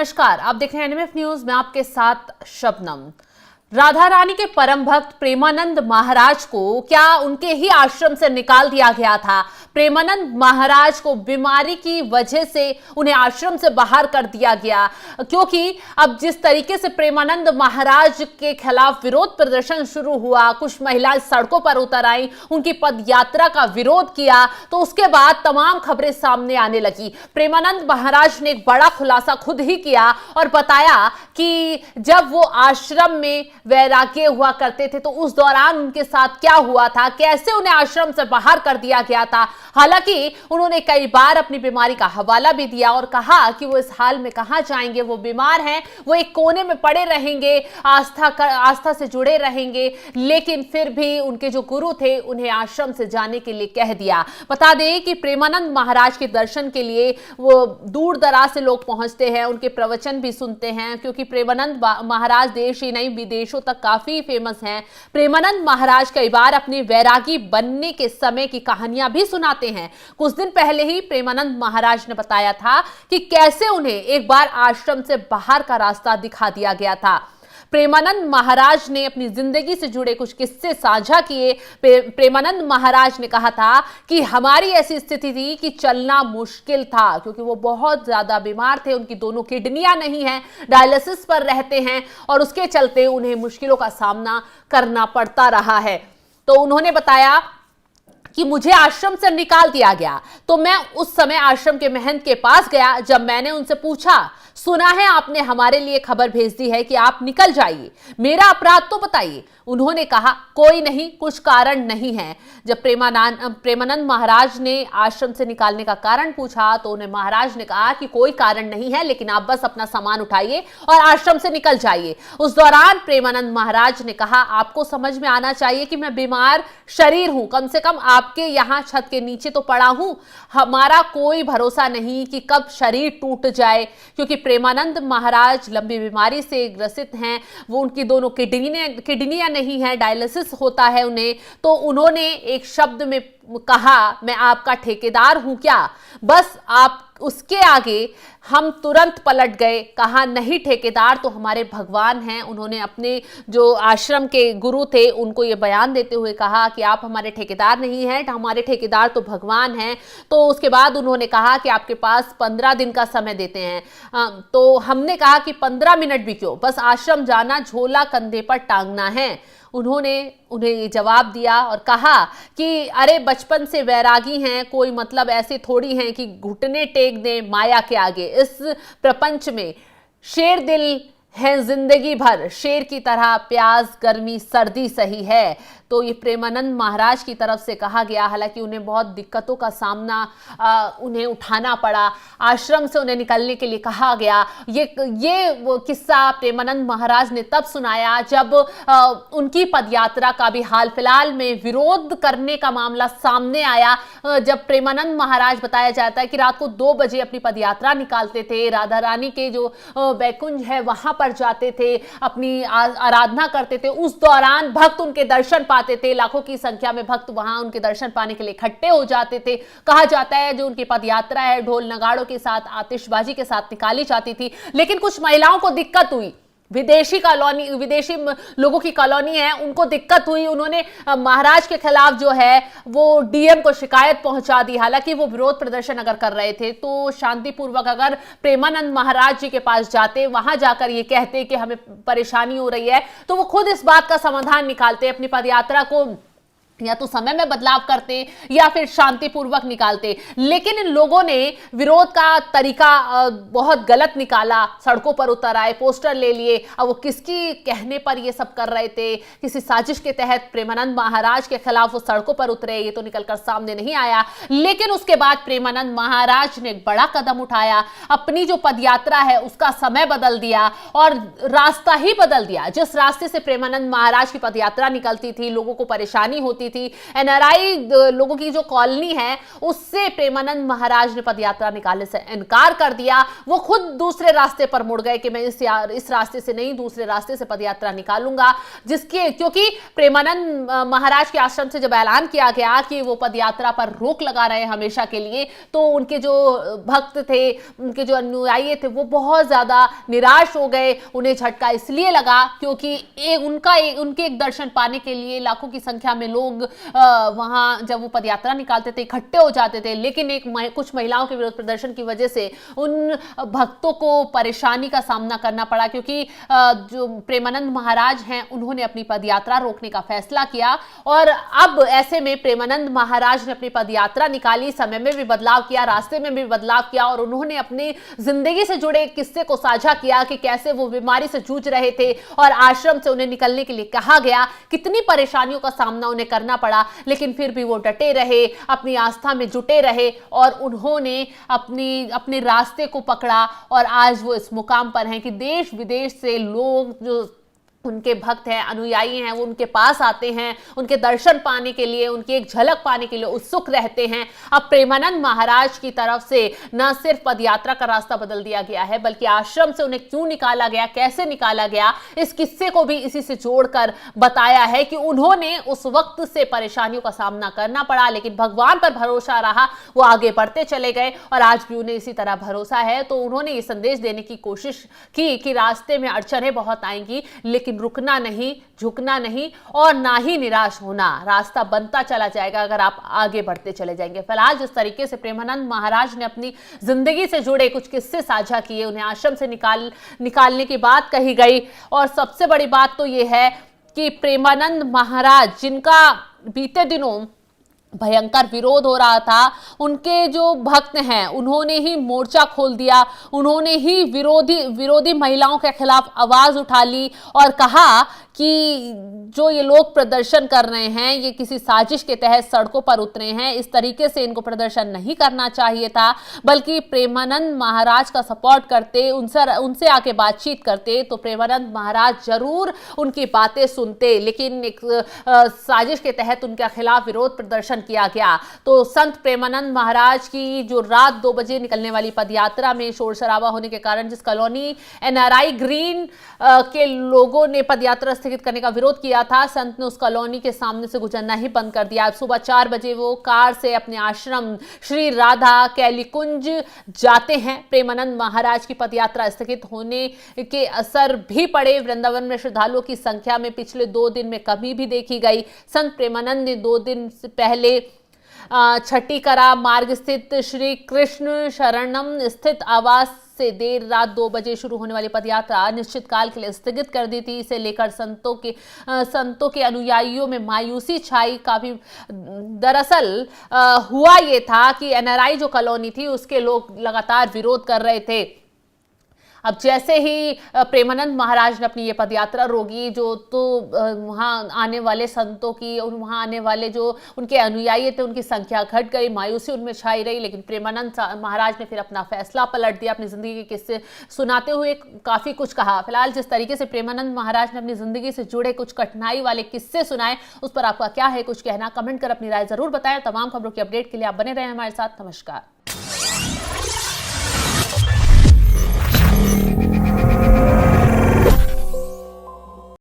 नमस्कार, आप देख रहे हैं एनएमएफ न्यूज में आपके साथ शबनम। राधा रानी के परम भक्त प्रेमानंद महाराज को क्या उनके ही आश्रम से निकाल दिया गया था? प्रेमानंद महाराज को बीमारी की वजह से उन्हें आश्रम से बाहर कर दिया गया, क्योंकि अब जिस तरीके से प्रेमानंद महाराज के खिलाफ विरोध प्रदर्शन शुरू हुआ, कुछ महिलाएं सड़कों पर उतर आई, उनकी पद यात्रा का विरोध किया, तो उसके बाद तमाम खबरें सामने आने लगी। प्रेमानंद महाराज ने एक बड़ा खुलासा खुद ही किया और बताया कि जब वो आश्रम में वैराग्य हुआ करते थे तो उस दौरान उनके साथ क्या हुआ था, कैसे उन्हें आश्रम से बाहर कर दिया गया था। हालांकि उन्होंने कई बार अपनी बीमारी का हवाला भी दिया और कहा कि वो इस हाल में कहां जाएंगे, वो बीमार हैं, वो एक कोने में पड़े रहेंगे, आस्था से जुड़े रहेंगे, लेकिन फिर भी उनके जो गुरु थे उन्हें आश्रम से जाने के लिए कह दिया। बता दें कि प्रेमानंद महाराज के दर्शन के लिए वो दूर दराज से लोग पहुंचते हैं, उनके प्रवचन भी सुनते हैं, क्योंकि प्रेमानंद महाराज देश ही नहीं विदेशों तक काफी फेमस हैं। प्रेमानंद महाराज कई बार अपनी वैरागी बनने के समय की कहानियां भी सुनाते हैं। कुछ दिन पहले ही प्रेमानंद महाराज ने बताया था कि कैसे उन्हें एक बार आश्रम से बाहर का रास्ता दिखा दिया गया था। प्रेमानंद महाराज ने अपनी जिंदगी से जुड़े कुछ किस्से साझा किए। प्रेमानंद महाराज ने कहा था कि हमारी ऐसी स्थिति थी कि चलना मुश्किल था, क्योंकि वो बहुत ज्यादा बीमार थे, उनकी दोनों किडनियां नहीं हैं, डायलिसिस पर रहते हैं और उसके चलते उन्हें मुश्किलों का सामना करना पड़ता रहा है। तो उन्होंने बताया कि मुझे आश्रम से निकाल दिया गया, तो मैं उस समय आश्रम के महंत के पास गया। जब मैंने उनसे पूछा, सुना है आपने हमारे लिए खबर भेज दी है कि आप निकल जाइए, मेरा अपराध तो बताइए। उन्होंने कहा, कोई नहीं, कुछ कारण नहीं है। जब प्रेमानंद महाराज ने आश्रम से निकालने का कारण पूछा तो उन्हें महाराज ने कहा कि कोई कारण नहीं है, लेकिन आप बस अपना सामान उठाइए और आश्रम से निकल जाइए। उस दौरान प्रेमानंद महाराज ने कहा, आपको समझ में आना चाहिए कि मैं बीमार शरीर हूं, कम से कम आपके यहां छत के नीचे तो पड़ा हूं। हमारा कोई भरोसा नहीं कि कब शरीर टूट जाए, क्योंकि प्रेमानंद महाराज लंबी बीमारी से ग्रसित हैं। वो उनकी दोनों किडनियां नहीं है, डायलिसिस होता है उन्हें। तो उन्होंने एक शब्द में कहा, मैं आपका ठेकेदार हूं क्या? बस आप उसके आगे हम तुरंत पलट गए, कहा नहीं, ठेकेदार तो हमारे भगवान हैं। उन्होंने अपने जो आश्रम के गुरु थे उनको ये बयान देते हुए कहा कि आप हमारे ठेकेदार नहीं हैं, हमारे ठेकेदार तो भगवान हैं। तो उसके बाद उन्होंने कहा कि आपके पास 15 दिन का समय देते हैं। तो हमने कहा कि 15 मिनट भी क्यों, बस आश्रम जाना, झोला कंधे पर टांगना है। उन्होंने उन्हें ये जवाब दिया और कहा कि अरे बचपन से वैरागी हैं, कोई मतलब ऐसे थोड़ी हैं कि घुटने टेक दें माया के आगे। इस प्रपंच में शेर दिल है जिंदगी भर, शेर की तरह प्यास गर्मी सर्दी सही है। तो ये प्रेमानंद महाराज की तरफ से कहा गया। हालांकि उन्हें बहुत दिक्कतों का सामना उन्हें उठाना पड़ा, आश्रम से उन्हें निकलने के लिए कहा गया। ये वो किस्सा प्रेमानंद महाराज ने तब सुनाया जब उनकी पदयात्रा का भी हाल फिलहाल में विरोध करने का मामला सामने आया। जब प्रेमानंद महाराज, बताया जाता है कि रात को 2 बजे अपनी पदयात्रा निकालते थे, राधा रानी के जो बैकुंज है वहां पर जाते थे, अपनी आराधना करते थे। उस दौरान भक्त उनके दर्शन पाते थे, लाखों की संख्या में भक्त वहां उनके दर्शन पाने के लिए इकट्ठे हो जाते थे। कहा जाता है जो उनकी पदयात्रा है ढोल नगाड़ों के साथ, आतिशबाजी के साथ निकाली जाती थी। लेकिन कुछ महिलाओं को दिक्कत हुई, विदेशी लोगों की कॉलोनी है, उनको दिक्कत हुई। उन्होंने महाराज के खिलाफ जो है वो डीएम को शिकायत पहुंचा दी। हालांकि वो विरोध प्रदर्शन अगर कर रहे थे तो शांतिपूर्वक अगर प्रेमानंद महाराज जी के पास जाते, वहां जाकर ये कहते कि हमें परेशानी हो रही है, तो वो खुद इस बात का समाधान निकालते, अपनी पदयात्रा को या तो समय में बदलाव करते या फिर शांतिपूर्वक निकालते। लेकिन इन लोगों ने विरोध का तरीका बहुत गलत निकाला, सड़कों पर उतर आए, पोस्टर ले लिए। अब वो किसकी कहने पर ये सब कर रहे थे, किसी साजिश के तहत प्रेमानंद महाराज के खिलाफ वो सड़कों पर उतरे, ये तो निकलकर सामने नहीं आया। लेकिन उसके बाद प्रेमानंद महाराज ने एक बड़ा कदम उठाया, अपनी जो पदयात्रा है उसका समय बदल दिया और रास्ता ही बदल दिया। जिस रास्ते से प्रेमानंद महाराज की पदयात्रा निकलती थी, लोगों को परेशानी होती थी। एनआरआई लोगों की जो कॉलोनी है उससे प्रेमानंद महाराज ने पदयात्रा निकालने से इनकार कर दिया। वो खुद दूसरे रास्ते पर मुड़ गए कि मैं इस रास्ते से नहीं, दूसरे रास्ते से पदयात्रा निकालूंगा, क्योंकि प्रेमानंद महाराज के आश्रम से जब ऐलान किया गया कि वो पदयात्रा पर रोक लगा रहे हैं हमेशा के लिए, तो उनके जो भक्त थे, उनके जो अनुयायी थे, वो बहुत ज्यादा निराश हो गए। उन्हें झटका इसलिए लगा क्योंकि उनके एक दर्शन पाने के लिए लाखों की संख्या में लोग वहां जब वो पदयात्रा निकालते थे इकट्ठे हो जाते थे, लेकिन कुछ महिलाओं के विरोध प्रदर्शन की वजह से उन भक्तों को परेशानी का सामना करना पड़ा, क्योंकि जो प्रेमानंद महाराज हैं उन्होंने अपनी पदयात्रा रोकने का फैसला किया। और अब ऐसे में प्रेमानंद महाराज ने अपनी पदयात्रा निकाली, समय में भी बदलाव किया, रास्ते में भी बदलाव किया, और उन्होंने अपनी जिंदगी से जुड़े एक किस्से को साझा किया कि कैसे वो बीमारी से जूझ रहे थे और आश्रम से उन्हें निकलने के लिए कहा गया, कितनी परेशानियों का सामना उन्हें करना पड़ा, लेकिन फिर भी वो डटे रहे, अपनी आस्था में जुटे रहे और उन्होंने अपने रास्ते को पकड़ा। और आज वो इस मुकाम पर हैं कि देश विदेश से लोग जो उनके भक्त हैं, अनुयायी हैं, वो उनके पास आते हैं, उनके दर्शन पाने के लिए, उनकी एक झलक पाने के लिए उत्सुक रहते हैं। अब प्रेमानंद महाराज की तरफ से न सिर्फ पदयात्रा का रास्ता बदल दिया गया है, बल्कि आश्रम से उन्हें क्यों निकाला गया, कैसे निकाला गया, इस किस्से को भी इसी से जोड़कर बताया है कि उन्होंने उस वक्त से परेशानियों का सामना करना पड़ा, लेकिन भगवान पर भरोसा रहा, वो आगे बढ़ते चले गए और आज भी उन्हें इसी तरह भरोसा है। तो उन्होंने ये संदेश देने की कोशिश की कि रास्ते में अड़चनें बहुत आएंगी, लेकिन रुकना नहीं, झुकना नहीं और ना ही निराश होना। रास्ता बनता चला जाएगा अगर आप आगे बढ़ते चले जाएंगे। फिलहाल जिस तरीके से प्रेमानंद महाराज ने अपनी जिंदगी से जुड़े कुछ किस्से साझा किए, उन्हें आश्रम से निकालने की बात कही गई, और सबसे बड़ी बात तो यह है कि प्रेमानंद महाराज, जिनका बीते दिनों भयंकर विरोध हो रहा था, उनके जो भक्त हैं उन्होंने ही मोर्चा खोल दिया, उन्होंने ही विरोधी महिलाओं के खिलाफ आवाज उठा ली और कहा कि जो ये लोग प्रदर्शन कर रहे हैं ये किसी साजिश के तहत सड़कों पर उतरे हैं, इस तरीके से इनको प्रदर्शन नहीं करना चाहिए था, बल्कि प्रेमानंद महाराज का सपोर्ट करते, उनसे आके बातचीत करते तो प्रेमानंद महाराज जरूर उनकी बातें सुनते, लेकिन एक साजिश के तहत उनके खिलाफ विरोध प्रदर्शन किया गया। तो संत प्रेमानंद महाराज की जो रात 2 बजे निकलने वाली पदयात्रा में शोर शराबा होने के कारण जिस कॉलोनी एनआरआई ग्रीन के लोगों ने पदयात्रा स्थगित करने का विरोध किया था, संत ने उस कॉलोनी के सामने से गुजरना ही बंद कर दिया। सुबह 4 बजे वो कार से अपने आश्रम श्री राधा कैलीकुंज जाते हैं। प्रेमानंद महाराज की पदयात्रा स्थगित होने के असर भी पड़े। वृंदावन में श्रद्धालुओं की संख्या में पिछले 2 दिन में कमी भी देखी गई। संत प्रेमानंद ने 2 दिन से पहले छठीकरा मार्ग स्थित श्री कृष्ण शरणम स्थित आवास से देर रात 2 बजे शुरू होने वाली पदयात्रा निश्चित काल के लिए स्थगित कर दी थी। इसे लेकर संतों के अनुयायियों में मायूसी छाई। काफी दरअसल हुआ ये था कि एनआरआई जो कॉलोनी थी उसके लोग लगातार विरोध कर रहे थे। अब जैसे ही प्रेमानंद महाराज ने अपनी ये पदयात्रा रोकी, वहाँ आने वाले संतों की और वहाँ आने वाले जो उनके अनुयायी थे उनकी संख्या घट गई, मायूसी उनमें छाई रही। लेकिन प्रेमानंद महाराज ने फिर अपना फैसला पलट दिया, अपनी जिंदगी के किस्से सुनाते हुए काफी कुछ कहा। फिलहाल जिस तरीके से प्रेमानंद महाराज ने अपनी जिंदगी से जुड़े कुछ कठिनाई वाले किस्से सुनाए, उस पर आपका क्या है कुछ कहना, कमेंट कर अपनी राय जरूर बताएं। तमाम खबरों की अपडेट के लिए आप बने रहें हमारे साथ। नमस्कार।